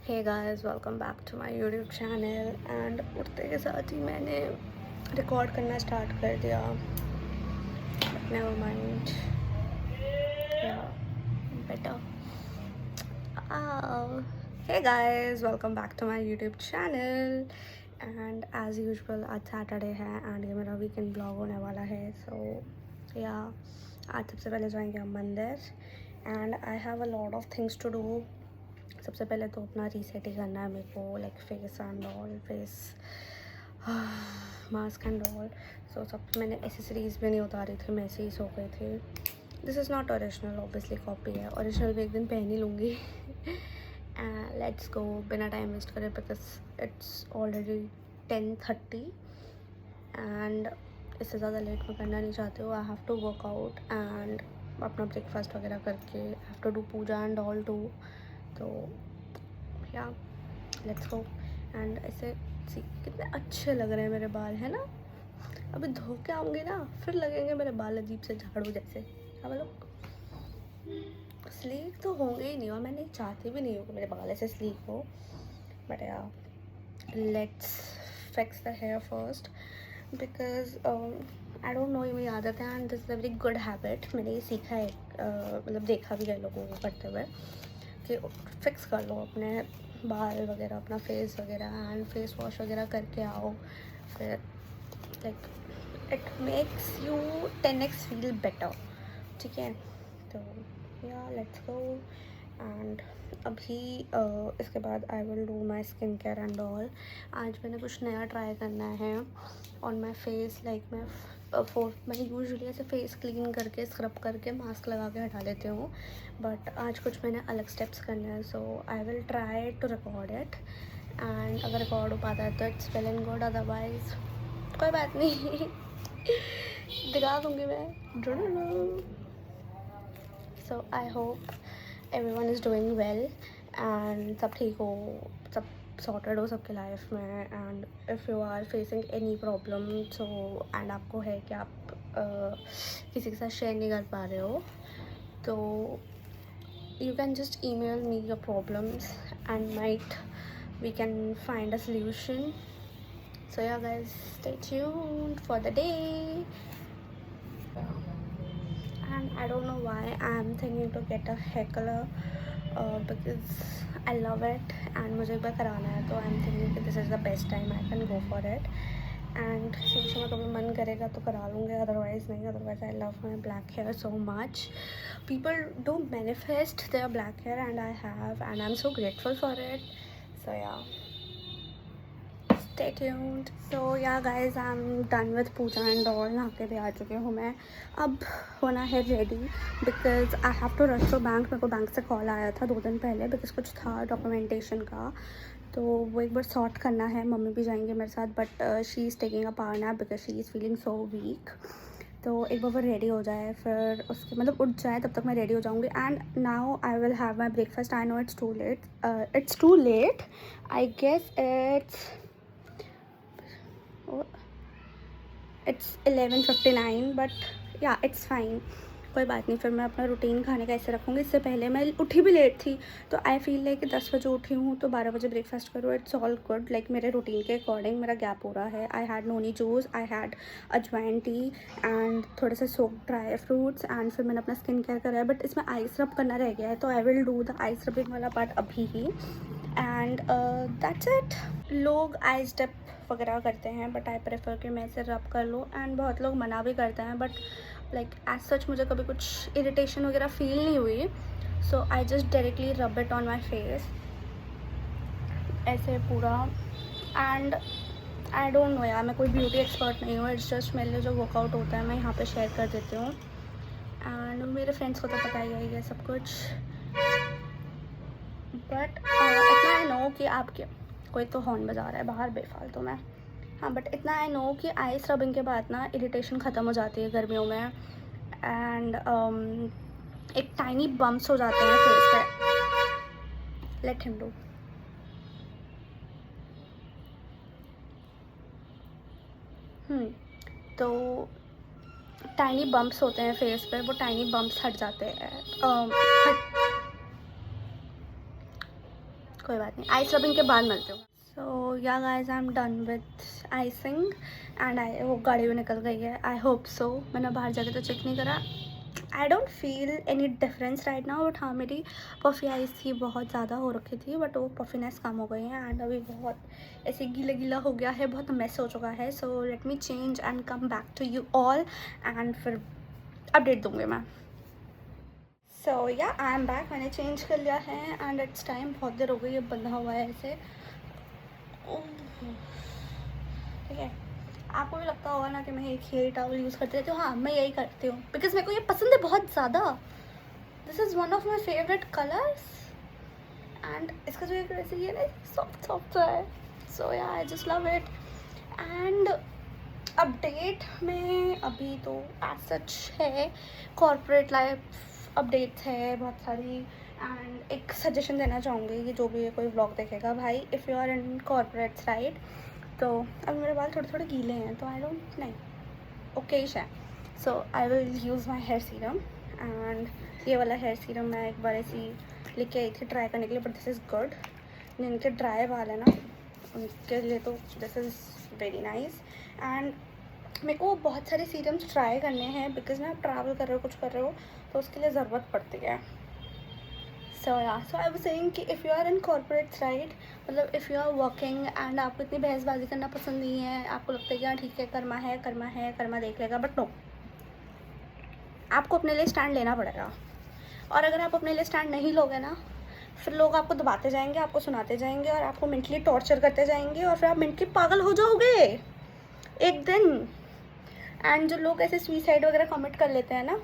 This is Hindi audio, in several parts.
Hey guys, welcome back to my YouTube channel. And उठते के साथ ही मैंने रिकॉर्ड करना स्टार्ट कर दिया, but never mind, yeah better. Hey guys, welcome back to my YouTube channel. And as usual आज सैटरडे है एंड ये मेरा वीकेंड ब्लॉग होने वाला है। सो या आज सबसे पहले जाएंगे हम मंदिर and I have a lot of things to do. सबसे पहले तो अपना रीसेट ही करना है मेरे को, like face and all, face mask and all. So सब मैंने एसेसरीज भी नहीं उतारी थी, मैं ऐसे ही सो गई थी। This is not original, obviously copy है। ओरिजिनल भी एक दिन पहन ही लूँगी। लेट्स गो, बिना टाइम वेस्ट करे, बिकॉज इट्स ऑलरेडी 10:30 एंड इससे ज़्यादा लेट मैं करना नहीं चाहती हूँ। I have to work out and अपना ब्रेकफास्ट वगैरह करके I have to do puja and all too. तो या लेट्स गो। एंड ऐसे सी कितने अच्छे लग रहे हैं मेरे बाल, है ना। अभी धो के आऊँगी ना, फिर लगेंगे मेरे बाल अजीब से झाड़ू जैसे। अब लोग स्लीक तो होंगे ही नहीं, और मैं नहीं चाहती भी नहीं हूँ कि मेरे बाल ऐसे स्लीक हो। बट या let's fix the hair first, because I don't know, ये मेरी आदत है and this is a very good habit. मैंने ये सीखा है, मतलब देखा भी है लोगों को करते हुए, कि फिक्स कर लो अपने बाल वगैरह, अपना फेस वगैरह, एंड फेस वॉश वगैरह करके आओ। फिर like it makes you 10x feel better, ठीक है। तो या लेट्स गो। एंड अभी इसके बाद आई will do my skin care and all. आज मैंने कुछ नया ट्राई करना है ऑन माई फेस। लाइक मैं यूजुअली ऐसे फेस क्लीन करके स्क्रब करके मास्क लगा के हटा लेती हूँ, बट आज कुछ मैंने अलग स्टेप्स करने हैं। So I will try to record it, and अगर रिकॉर्ड हो पाता है तो it's well and good, otherwise कोई बात नहीं। दिखा दूँगी मैं। So I hope everyone is doing well and सब ठीक हो, सब सॉर्टेड हो सबके लाइफ में। And if you are facing any problem, so and आपको है कि आप किसी के साथ शेयर नहीं कर पा रहे हो, तो you can just email me your problems and might we can find a solution. So yeah guys, stay tuned for the day. And I don't know why I'm thinking to get a hair color, because I love it and मुझे एक बार कराना है, तो I'm thinking कि this is the best time I can go for it. And future में कभी मन करेगा तो करा लूँगी, अदरवाइज़ नहीं। Otherwise I love my black hair so much. People do manifest their black hair and I have, and I am so grateful for it. So yeah stay tuned. So yeah guys, I'm done with Puja and all. नहा के भी आ चुकी हूँ मैं. अब होना है ready, because I have to rush to bank. मेरे को बैंक से कॉल आया था 2 दिन पहले, बिकॉज कुछ था डॉक्यूमेंटेशन का, तो वो एक बार सॉर्ट करना है. मम्मी भी जाएंगे मेरे साथ, but she is taking a power nap because she is feeling so weak. तो एक बार वो रेडी हो जाए, फिर उसके मतलब उठ जाए, तब तक मैं रेडी हो जाऊँगी. And now I will have my breakfast. I know it's too late. I guess it's 11:59, but yeah it's fine, कोई बात नहीं. फिर मैं अपना रूटीन खाने का ऐसे रखूँगी. इससे पहले मैं उठी भी लेट थी, तो आई फील लाइक 10 बजे उठी हूँ तो 12 बजे ब्रेकफास्ट करूँ. It's all good. लाइक मेरे रूटीन के अकॉर्डिंग मेरा गैप हो रहा है. I had noni juice, I had अजवाइन टी एंड थोड़े से सोक ड्राई फ्रूट्स, एंड फिर मैंने अपना स्किन केयर करा है. बट इसमें आइस रब करना रह गया है, तो I will do the ice rubbing वाला पार्ट अभी ही. And that's it. लोग आइस डप वगैरह करते हैं, बट आई प्रेफर कि मैं इसे रब कर लूँ. एंड बहुत लोग मना भी करते हैं, बट लाइक एज सच मुझे कभी कुछ इरिटेशन वगैरह फील नहीं हुई. So I just directly rub it on my face ऐसे पूरा. एंड आई डोंट नो यार, मैं कोई ब्यूटी एक्सपर्ट नहीं हूँ. इट्स जस्ट मेरे लिए जो वर्कआउट होता है मैं यहाँ पे शेयर कर देती हूँ. एंड मेरे फ्रेंड्स को तो पता ही है सब कुछ, बट इतना आई नो कि आपके कोई तो हॉर्न बजा रहा है बाहर बेफालतू में. हाँ, बट इतना आई नो कि आइस रबिंग के बाद ना इरिटेशन ख़त्म हो जाती है गर्मियों में. एंड एक टाइनी बम्प्स हो जाते हैं फेस पे. Let him do. तो टाइनी बम्प्स होते हैं फेस पे, वो टाइनी बम्प्स हट जाते हैं. कोई बात नहीं, आइस रबिंग के बाद मिलती हूँ। सो yeah guys, I am done with icing and वो गाड़ी भी निकल गई है, आई होप सो। मैंने बाहर जाके तो चेक नहीं करा। I don't feel any difference right now, but हाँ मेरी पफ़ी आइज़ थी बहुत ज़्यादा हो रखी थी, बट वो पफीनेस कम हो गई है एंड अभी बहुत ऐसे गीला गीला हो गया है, बहुत मेस हो चुका है। So let me change and come back to you all and फिर अपडेट दूँगी मैं। So yeah I am back, मैंने चेंज कर लिया है एंड इट्स टाइम। बहुत देर हो गई है बंधा हुआ है ऐसे, ठीक है। आपको भी लगता होगा ना कि मैं एक हेयर टॉवल यूज़ करती रहती हूँ। हाँ मैं यही करती हूँ बिकॉज मेरे को ये पसंद है बहुत ज़्यादा। This is one of my favourite colours and इसका जो एक वैसे ये ना सॉफ्ट सॉफ्ट है, सो yeah I just love it. And update में अभी तो एज सच है, कॉर्पोरेट लाइफ अपडेट्स है बहुत सारी। एंड एक सजेशन देना चाहूँगी कि जो भी कोई व्लॉग देखेगा, भाई if you are in corporates right, तो अभी मेरे बाल थोड़े थोड़े गीले हैं तो आई डोंट नहीं ओकेश है, so I will use my hair serum. And ये वाला हेयर सीरम मैं एक बार ऐसी लेके आई थी ट्राई करने के लिए, बट दिस इज़ गुड। जिनके ड्राई बाल है ना उनके लिए तो this is very nice. And मेरे को बहुत सारे सीरम्स ट्राई करने हैं बिकॉज ना आप ट्रैवल कर रहे हो, कुछ कर रहे हो, तो उसके लिए ज़रूरत पड़ती है। सो आई वाज सेइंग कि if you are in corporates right, मतलब if you are working and आपको इतनी बहसबाजी करना पसंद नहीं है, आपको लगता है कि हाँ ठीक है कर्मा देख लेगा, बट नो, आपको अपने लिए स्टैंड लेना पड़ेगा। और अगर आप अपने लिए स्टैंड नहीं लोगे ना, फिर लोग आपको दबाते जाएंगे, आपको सुनाते जाएंगे और आपको मेंटली टॉर्चर करते जाएंगे और फिर आप मेंटली पागल हो जाओगे एक दिन। एंड जो लोग ऐसे सुसाइड वगैरह कमिट कर लेते हैं ना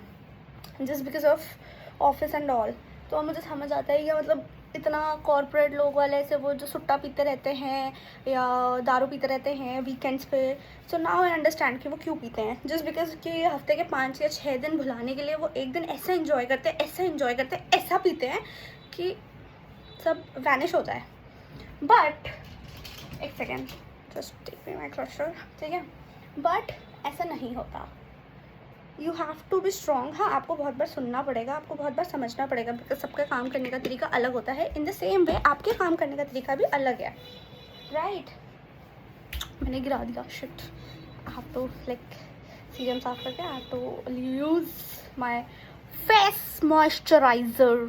just because of office and all, तो मुझे समझ आता है कि मतलब इतना कॉर्पोरेट लोग वाले ऐसे वो जो सुट्टा पीते रहते हैं या दारू पीते रहते हैं वीकेंड्स पे, सो नाउ आई अंडरस्टैंड कि वो क्यों पीते हैं। जस्ट बिकॉज कि हफ्ते के 5 या 6 दिन भुलाने के लिए वो एक दिन ऐसा इन्जॉय करते हैं, ऐसा पीते हैं कि सब वैनिश होता है। बट एक second, just take me my clutcher, ठीक है। बट ऐसा नहीं होता, you have to be strong. हाँ आपको बहुत बार सुनना पड़ेगा, आपको बहुत बार समझना पड़ेगा बिकॉज सबका काम करने का तरीका अलग होता है। इन द सेम वे आपके काम करने का तरीका भी अलग है, राइट। मैंने गिरा दिया, shit. I have to like serum साफ करके I have to use my face moisturizer.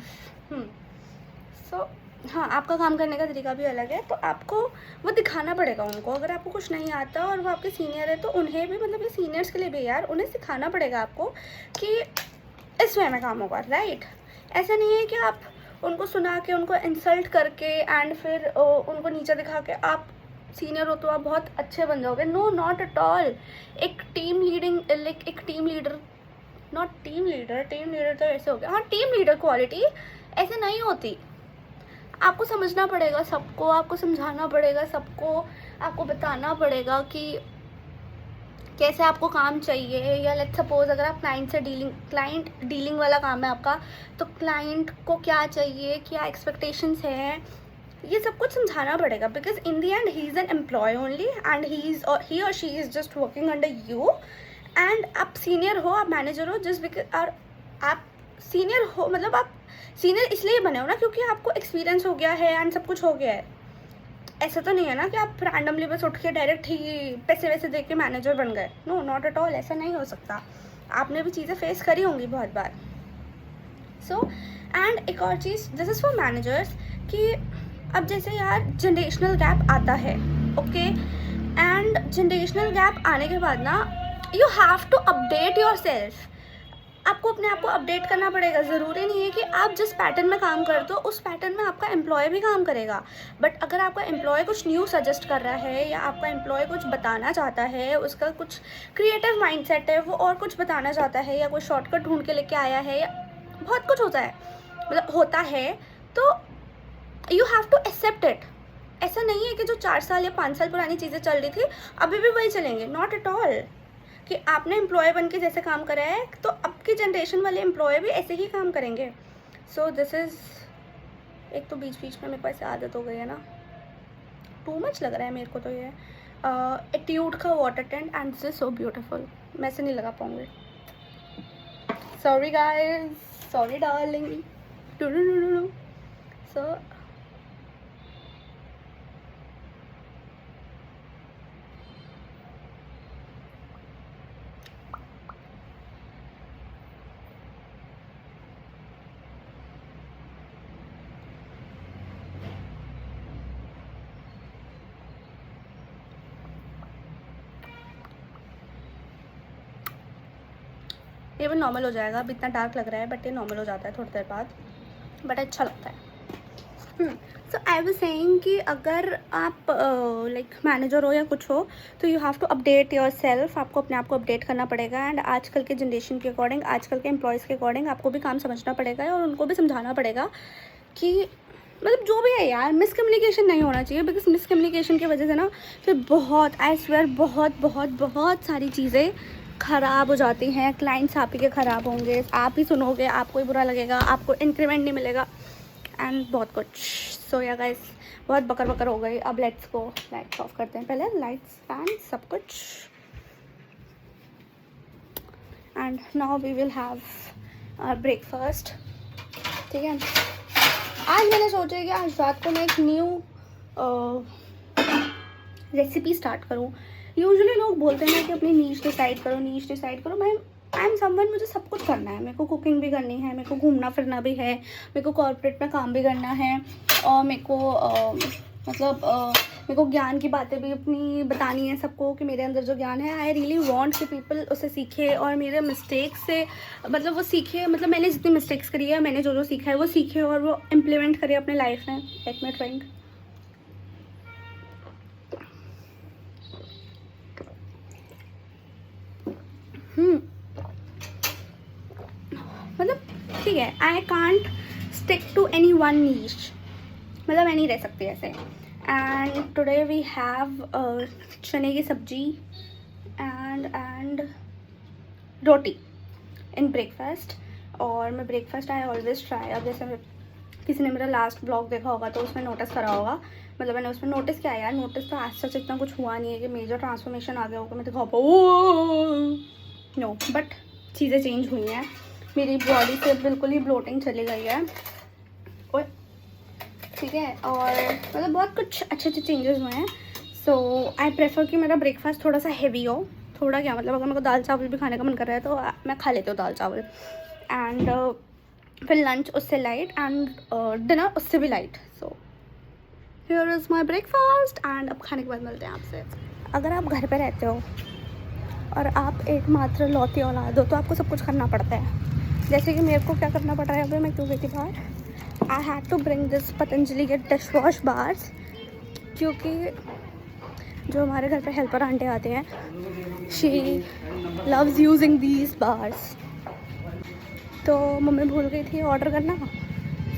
So हाँ आपका काम करने का तरीका भी अलग है, तो आपको वो दिखाना पड़ेगा उनको। अगर आपको कुछ नहीं आता और वो आपके सीनियर है तो उन्हें भी, मतलब ये सीनियर्स के लिए भी यार, उन्हें सिखाना पड़ेगा आपको कि इस वे में काम होगा, राइट। ऐसा नहीं है कि आप उनको सुना के, उनको इंसल्ट करके एंड फिर उनको नीचे दिखा के आप सीनियर हो तो आप बहुत अच्छे बन जाओगे। No, not at all. एक टीम लीडिंग, लाइक एक team leader, not team leader तो ऐसे हो गया, हाँ टीम लीडर क्वालिटी ऐसे नहीं होती। आपको समझना पड़ेगा सबको, आपको समझाना पड़ेगा सबको, आपको बताना पड़ेगा कि कैसे आपको काम चाहिए। या लेट्स सपोज अगर आप क्लाइंट डीलिंग वाला काम है आपका, तो क्लाइंट को क्या चाहिए, क्या एक्सपेक्टेशंस हैं, ये सब कुछ समझाना पड़ेगा because in the end he is an employee only and he or she is just working under you. And आप सीनियर हो, आप मैनेजर हो, जस्ट बिकॉज, और आप सीनियर हो मतलब आप सीनियर इसलिए बने हो ना क्योंकि आपको एक्सपीरियंस हो गया है एंड सब कुछ हो गया है। ऐसा तो नहीं है ना कि आप रैंडमली बस उठ के डायरेक्ट ही पैसे वैसे दे के मैनेजर बन गए। नो, नॉट एट ऑल, ऐसा नहीं हो सकता। आपने भी चीज़ें फेस करी होंगी बहुत बार। सो एंड एक और चीज़, दिस इज़ फॉर मैनेजर्स, कि अब जैसे यार जनरेशनल गैप आता है, ओके, एंड जनरेशनल गैप आने के बाद ना you have to update yourself. आपको अपने आप को अपडेट करना पड़ेगा। ज़रूरी नहीं है कि आप जिस पैटर्न में काम करते हो उस पैटर्न में आपका एम्प्लॉय भी काम करेगा, बट अगर आपका एम्प्लॉय कुछ न्यू सजेस्ट कर रहा है या आपका एम्प्लॉय कुछ बताना चाहता है, उसका कुछ क्रिएटिव माइंडसेट है, वो और कुछ बताना चाहता है या कोई शॉर्टकट ढूंढ के लेके आया है, या बहुत कुछ होता है, मतलब होता है, तो you have to accept it. ऐसा नहीं है कि जो 4 साल या 5 साल पुरानी चीज़ें चल रही थी अभी भी वही चलेंगे, नॉट एट ऑल। कि आपने एम्प्लॉय बन के जैसे काम करा है तो अब की जनरेशन वाले एम्प्लॉय भी ऐसे ही काम करेंगे। सो दिस इज़, एक तो बीच बीच में मेरे को ऐसे आदत हो गई है ना, टू मच लग रहा है मेरे को तो ये एट्यूड का water tent and this is so beautiful. मैं से नहीं लगा पाऊँगी, सॉरी गाइस, सॉरी डार्लिंग। सो ये भी नॉर्मल हो जाएगा, अभी इतना डार्क लग रहा है बट ये नॉर्मल हो जाता है थोड़ी देर बाद, बट अच्छा लगता है। सो आई वाज सेइंग कि अगर आप लाइक मैनेजर हो या कुछ हो तो you have to update yourself, आपको अपने आप को अपडेट करना पड़ेगा। एंड आजकल के जनरेशन के अकॉर्डिंग, आजकल के एम्प्लॉयज़ के अकॉर्डिंग आपको भी काम समझना पड़ेगा और उनको भी समझाना पड़ेगा कि मतलब जो भी है यार, मिसकम्युनिकेशन नहीं होना चाहिए। बिकॉज मिसकम्युनिकेशन की वजह से ना फिर बहुत, आई स्वेयर, बहुत बहुत बहुत सारी चीज़ें ख़राब हो जाती हैं। क्लाइंट्स आप ही के ख़राब होंगे, आप ही सुनोगे, आपको ही बुरा लगेगा, आपको इंक्रीमेंट नहीं मिलेगा एंड बहुत कुछ। सो या गाइस, बहुत बकर बकर हो गई। अब लाइट्स को लाइट्स ऑफ करते हैं पहले, लाइट्स फैन सब कुछ। And now we will have breakfast. ठीक है, आज मैंने सोचा कि आज रात को मैं एक न्यू रेसिपी स्टार्ट करूँ। यूजुअली लोग बोलते हैं कि अपनी नीश डिसाइड करो, नीश डिसाइड करो। मैं आई एम समवन, मुझे सब कुछ करना है। मेरे को कुकिंग भी करनी है, मेरे को घूमना फिरना भी है, मेरे को कॉर्पोरेट में काम भी करना है, और मेरे को मेरे को ज्ञान की बातें भी अपनी बतानी है सबको कि मेरे अंदर जो ज्ञान है, आई रियली वांट कि पीपल उसे सीखे और मेरे मिस्टेक्स से मतलब वो सीखे। मतलब मैंने जितनी मिस्टेक्स करी है, मैंने जो जो सीखा है वो सीखे और वो इम्प्लीमेंट करे अपने लाइफ में। Let me trying. मतलब ठीक है, I can't stick to any one niche, मतलब मैं नहीं रह सकती ऐसे। एंड टुडे वी हैव चने की सब्जी एंड रोटी इन ब्रेकफास्ट। और मैं ब्रेकफास्ट आई ऑलवेज ट्राई, अब जैसे किसी ने मेरा लास्ट ब्लॉग देखा होगा तो उसमें नोटिस करा होगा, मतलब मैंने उसमें नोटिस किया यार, नोटिस तो आज सच इतना कुछ हुआ नहीं है कि मेजर ट्रांसफॉर्मेशन आ गया होगा, मैं दिखा पाऊँ नो, बट चीज़ें चेंज हुई हैं। मेरी बॉडी से बिल्कुल ही ब्लोटिंग चली गई है, और ठीक है, और मतलब बहुत कुछ अच्छे अच्छे चेंजेस हुए हैं। सो आई प्रेफर कि मेरा ब्रेकफास्ट थोड़ा सा हैवी हो। थोड़ा क्या मतलब, अगर मेरे को दाल चावल भी खाने का मन कर रहा है तो मैं खा लेती हूँ दाल चावल, एंड फिर लंच उससे लाइट एंड डिनर उससे भी light. So here is my breakfast and अब खाने के बाद मिलते हैं आपसे। अगर आप घर पे रहते हो और आप एकमात्र लौती औलाद हो तो आपको सब कुछ करना पड़ता है। जैसे कि मेरे को क्या करना पड़ रहा है, अभी मैं क्यों गई थी बाहर, I had to bring this Patanjali के डिश वॉश बार्स, क्योंकि जो हमारे घर पे हेल्पर आंटी आते हैं, she loves using these bars. तो मम्मी भूल गई थी ऑर्डर करना,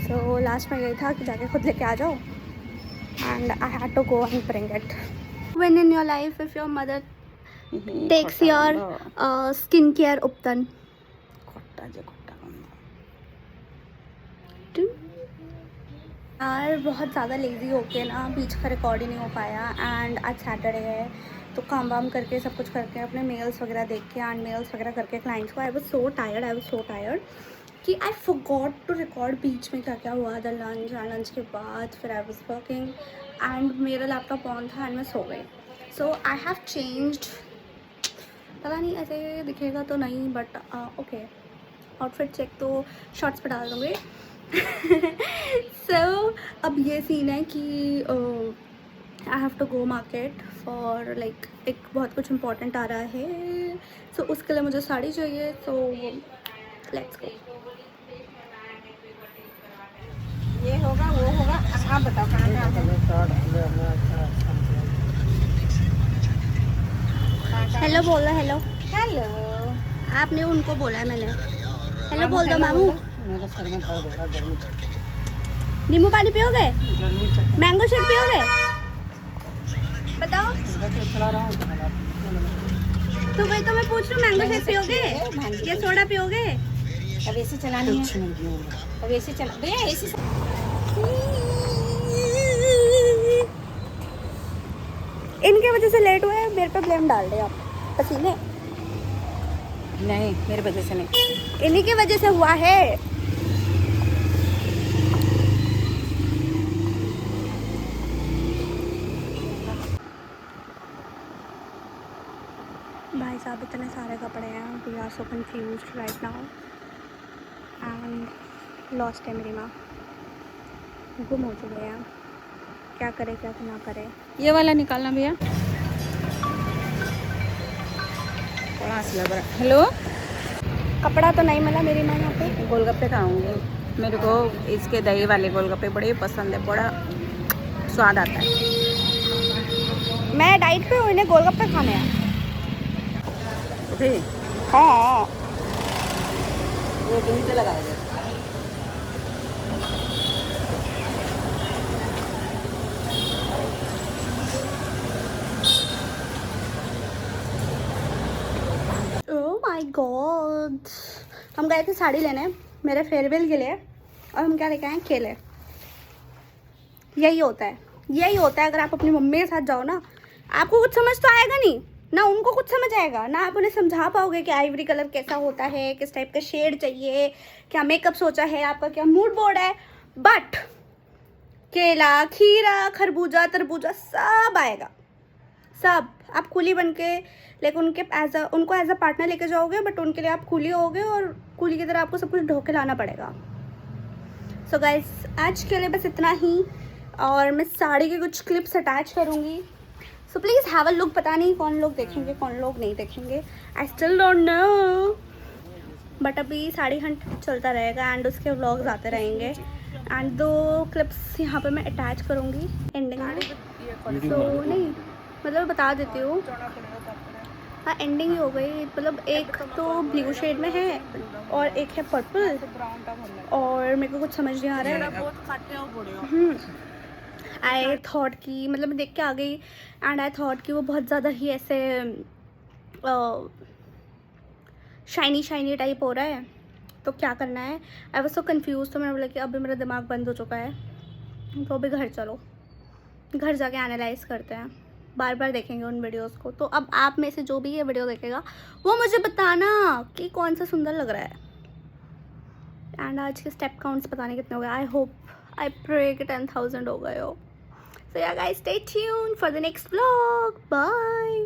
सो लास्ट में गई था कि जाके खुद लेके आ जाओ, and I had to go and bring it. When in your life if your mother takes your skin care ubtan, यार बहुत ज़्यादा लेज़ी होके ना बीच का रिकॉर्ड ही नहीं हो पाया। एंड आज सैटरडे है तो काम वाम करके सब कुछ करके अपने मेल्स वगैरह देख के एंड मेल्स वगैरह करके क्लाइंट्स को, आई वाज सो टायर्ड कि आई फॉरगॉट टू रिकॉर्ड बीच में क्या क्या हुआ था। लंच एंड लंच के बाद फिर आई वाज वर्किंग एंड मेरा लैपटॉप ऑन था एंड मैं सो गई। सो आई हैव चेंज्ड, पता नहीं ऐसे दिखेगा तो नहीं, बट ओके, आउटफिट चेक तो शॉर्ट्स पे डाल दूँगी। सो अब ये सीन है कि I have to go market for like एक बहुत कुछ इम्पोर्टेंट आ रहा है। सो उसके लिए मुझे साड़ी चाहिए, तो लेट्स गो। ये होगा वो होगा, आप बताओ कहाँ हेलो बोलो, हेलो हेलो। आपने उनको बोला है, मैंने हेलो बोल दो। मामू मेरा सर में दर्द हो रहा है, गर्मी नींबू पानी पियोगे, मैंगो शेक पियोगे, बताओ। चला रहा हूँ तो वही तो मैं पूछ रही हूँ, मैंगो शेक पियोगे या सोडा पियोगे? अब एसी चलानी है, अब एसी चला भैया, एसी इनके वजह से लेट हुए, मेरे पे ब्लेम डाल रहे आप। पसीने नहीं, मेरे वजह से नहीं, इन्हीं की वजह से हुआ है। भाई साहब इतने सारे कपड़े हैं, we are so confused right now and lost है। मेरी माँ गुम हो चुके हैं, क्या करे क्या ना करे। ये वाला निकालना भैया, बड़ा लग रहा। हेलो कपड़ा तो नहीं मिला मेरी माँ यहाँ पे। गोलगप्पे खाऊंगी, मेरे को इसके दही वाले गोलगप्पे बड़े पसंद है, बड़ा स्वाद आता है। मैं डाइट पे हूँ, इन्हें गोलगप्पे खाने हैं। ठीक, हाँ वो कहीं से लगाएंगे। ओह माय गॉड, हम गए थे साड़ी लेने मेरे फेयरवेल के लिए, और हम क्या लेके आए? केले। यही होता है, यही होता है। अगर आप अपनी मम्मी के साथ जाओ ना, आपको कुछ समझ तो आएगा नहीं ना, उनको कुछ समझ आएगा ना, आप उन्हें समझा पाओगे कि आइवरी कलर कैसा होता है, किस टाइप का शेड चाहिए, क्या मेकअप सोचा है, आपका क्या मूड बोर्ड है। बट केला, खीरा, खरबूजा, तरबूजा सब आएगा, सब। आप कूली बन के लेकिन उनको एज अ पार्टनर लेके जाओगे, बट उनके लिए आप कूली होगे, और कूली की तरह आपको सब कुछ ढो के लाना पड़ेगा। सो गाइस, आज के लिए बस इतना ही, और मैं साड़ी के कुछ क्लिप्स अटैच करूँगी। So please have a look. पता नहीं कौन लोग देखेंगे, कौन लोग नहीं देखेंगे, I still don't know, but अभी साड़ी हंट चलता रहेगा एंड उसके व्लॉग्स आते रहेंगे। एंड 2 क्लिप्स यहाँ पे मैं अटैच करूँगी एंडिंग में। तो नहीं, मतलब बता देती हूँ, हाँ एंडिंग ही हो गई। मतलब एक तो ब्लू शेड में है और एक है पर्पल, और मेरे को कुछ समझ नहीं आ रहा है। आई थॉट कि मतलब मैं देख के आ गई, एंड आई थॉट कि वो बहुत ज़्यादा ही ऐसे शाइनी शाइनी टाइप हो रहा है, तो क्या करना है। आई वॉज सो कन्फ्यूज, तो मैंने बोला कि अभी मेरा दिमाग बंद हो चुका है, तो अभी घर चलो, घर जाके एनालाइज करते हैं, बार बार देखेंगे उन वीडियोस को। तो अब आप में से जो भी ये वीडियो देखेगा वो मुझे बताना कि कौन सा सुंदर लग रहा है। एंड आज के स्टेप काउंट्स पता नहीं कितने हो गए। आई होप, आई प्रे कि 10,000 हो गए हो। So yeah guys, stay tuned for the next vlog. Bye.